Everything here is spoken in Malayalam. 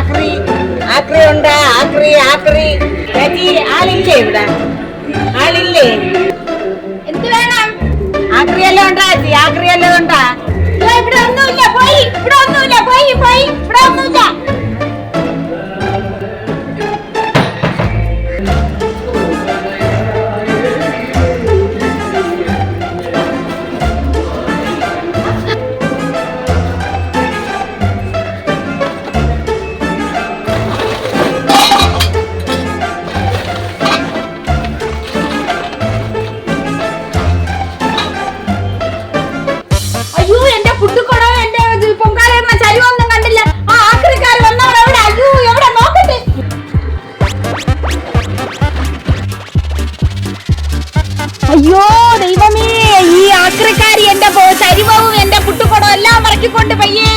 ആക്രി ആക്രി ഉണ്ട് ആക്രി ആക്രി ചേച്ചി ആളില്ലേ ഇവിടെ ആളില്ലേ എന്ത് വേണം? ആക്രിയെല്ലാം ഉണ്ടാ ചേച്ചി ആക്രിയെല്ലാം ഉണ്ടാ ഇവിടെ ഒന്നുമില്ല പോയി ഇവിടെ ഒന്നുമില്ല പോയി ഇവിടെ ഒന്നുമില്ല. അയ്യോ എന്റെ പുട്ടുകൊടോ എന്റെ പൊങ്കാല ചരിവൊന്നും കണ്ടില്ല. ആ ആക്രിക്കാർ വന്നവിടെ എവിടെ? അയ്യോ എവിടെ നോക്കട്ടെ. അയ്യോ ദൈവമേ, ഈ ആക്രിക്കാരി എന്റെ ചരിവവും എന്റെ പുട്ടുകൊടോ എല്ലാം മറക്കിക്കൊണ്ട് പയ്യേ